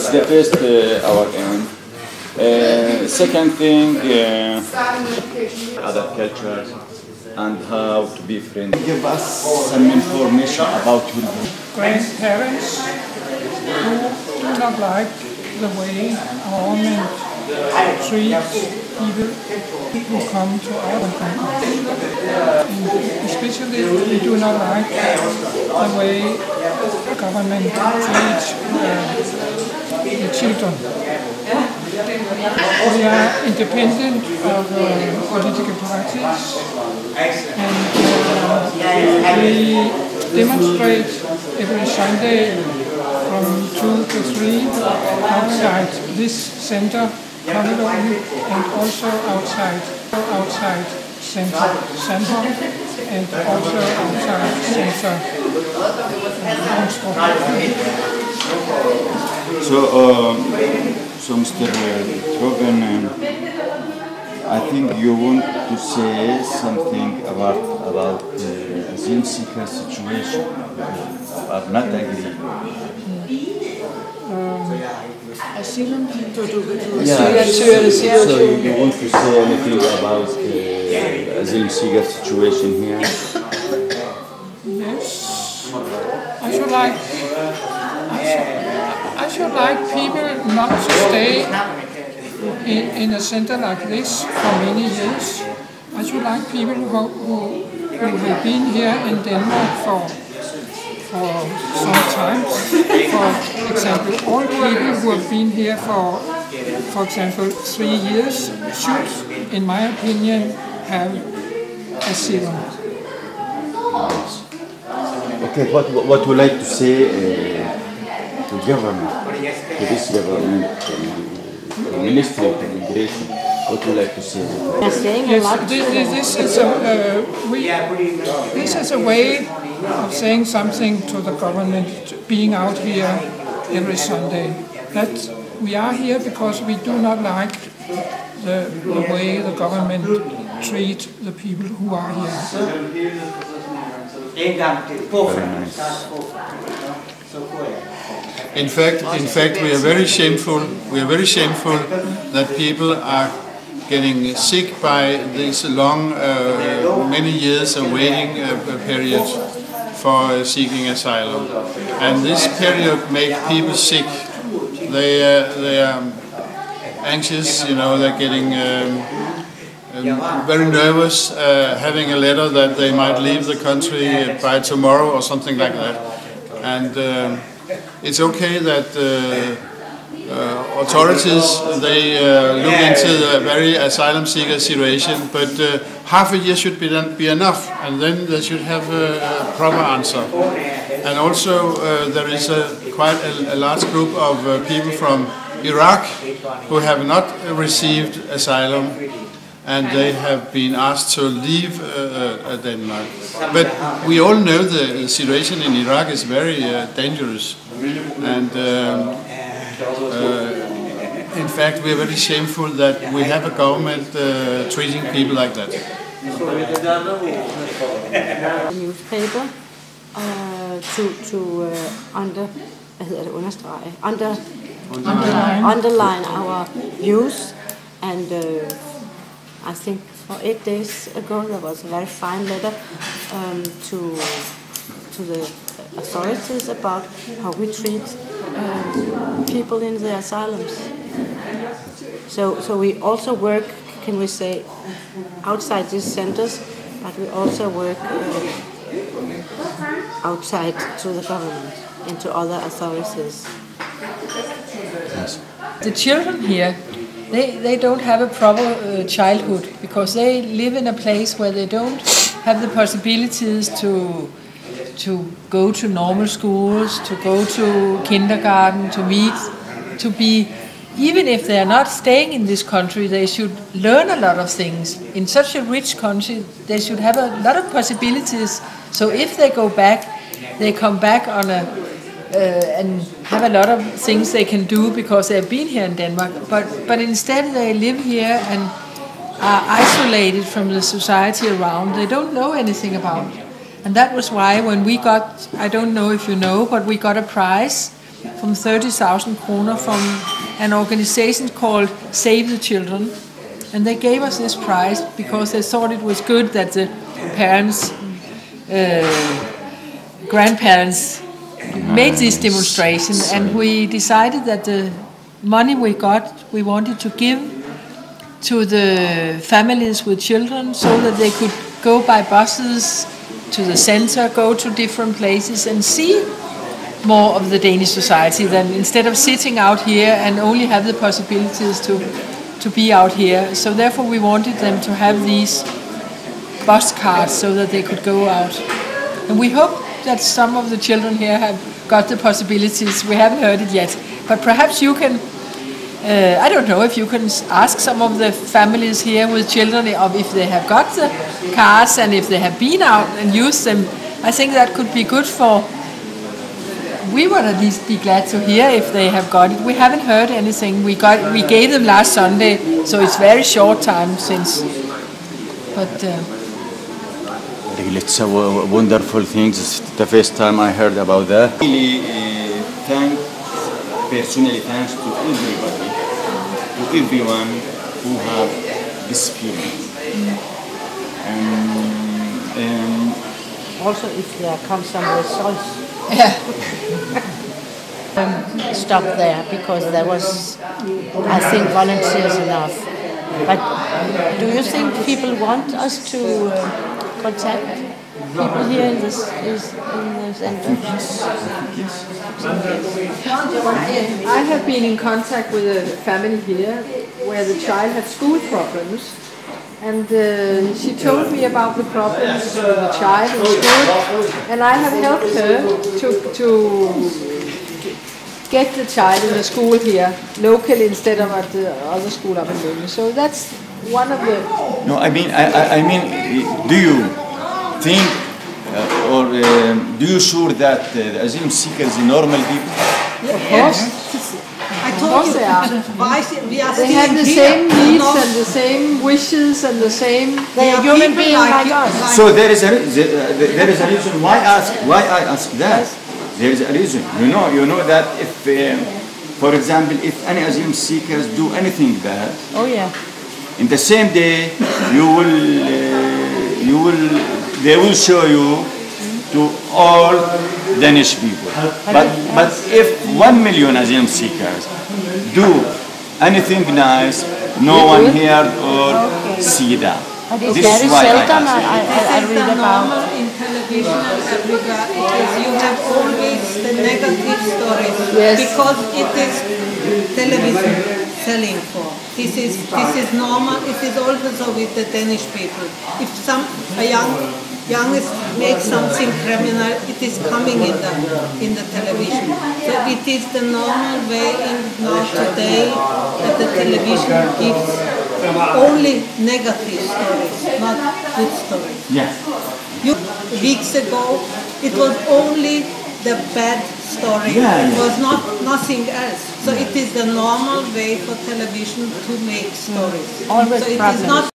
It's the first our aim. Second thing, other cultures and how to be friends. Give us some information about your grandparents who do not like the way our government treats people who come to our country. Especially we do not like the way the government treats the children. We are independent of political parties and we demonstrate every Sunday from 2 to 3 outside this center, Cameroon, and also outside center and also outside center. So Mr. Troven, I think you want to say something about the asylum seeker situation. I'm not agree. Asylum? Yeah. So you want to say anything about the asylum seeker situation here? Yes. I should like people not to stay in a center like this for many years. I should like people who have been here in Denmark for some time. For example, all people who have been here for example, 3 years should, in my opinion, have asylum. Okay, what would you like to say to government, to this government, the Ministry of Immigration? What would you like to say? This is a way of saying something to the government, being out here every Sunday. That we are here because we do not like the way the government treats the people who are here. Very nice. In fact, we are very shameful. We are very shameful that people are getting sick by this long, many years of waiting period for seeking asylum, and this period makes people sick. They are anxious, you know. They're getting very nervous, having a letter that they might leave the country by tomorrow or something like that. And it's okay that authorities, they look into the very asylum seeker situation, but half a year should be enough, and then they should have a proper answer. And also there is quite a large group of people from Iraq who have not received asylum, and they have been asked to leave Denmark. But we all know the situation in Iraq is very dangerous, and in fact we are very shameful that we have a government treating people like that. Newspaper to underline our views, and I think for 8 days ago there was a very fine letter to the authorities about how we treat people in the asylums. So we also work, can we say, outside these centers, but we also work outside to the government and to other authorities. The children here, they don't have a proper childhood, because they live in a place where they don't have the possibilities to go to normal schools, to go to kindergarten, to be, even if they are not staying in this country, they should learn a lot of things. In such a rich country, they should have a lot of possibilities. So if they go back, they come back on and have a lot of things they can do because they have been here in Denmark. But instead they live here and are isolated from the society around. They don't know anything about it. And that was why when we got, I don't know if you know, but we got a prize from 30,000 kroner from an organization called Save the Children. And they gave us this prize because they thought it was good that the parents, grandparents made this demonstration, and we decided that the money we got, we wanted to give to the families with children so that they could go by buses to the center, go to different places and see more of the Danish society than instead of sitting out here and only have the possibilities to be out here. So therefore we wanted them to have these bus cards so that they could go out. And we hope that some of the children here have got the possibilities. We haven't heard it yet, but perhaps you can, I don't know if you can ask some of the families here with children of if they have got the cards and if they have been out and used them. I think that could be good for, we would at least be glad to hear if they have got it. We haven't heard anything. We gave them last Sunday, so it's very short time since. But it's a wonderful thing. It's the first time I heard about that. Really, personally thanks to everybody, to everyone who have this feeling. Also, if there come some results. yeah. Stop there because there was, I think, volunteers enough. But do you think people want us to contact people here in the center? I have been in contact with a family here where the child had school problems, and she told me about the problems with the child in school, and I have helped her to get the child in the school here locally instead of at the other school up in Lund. So that's one of the. No, I mean, do you think or do you sure that the asylum seekers are normal people? Yeah, of course. I told you, they are. They have the same needs and the same wishes and the same. They are human beings like us. So there is a reason why I ask that. There is a reason. You know that if, for example, if any asylum seekers do anything bad, Oh yeah. in the same day they will show you to all Danish people. But if 1 million asylum seekers do anything nice, no one heard or see that. But it's This is very why seldom I ask. I read about. in television and everywhere because you have always the negative stories because it is television selling for. This is normal. It is also with the Danish people. If a youngest makes something criminal, it is coming in the television. So it is the normal way now today that the television gives only negative stories, not good stories. Yeah. Weeks ago, it was only the bad story. Yeah, It was nothing else. So it is the normal way for television to make stories. Always so it problems. is not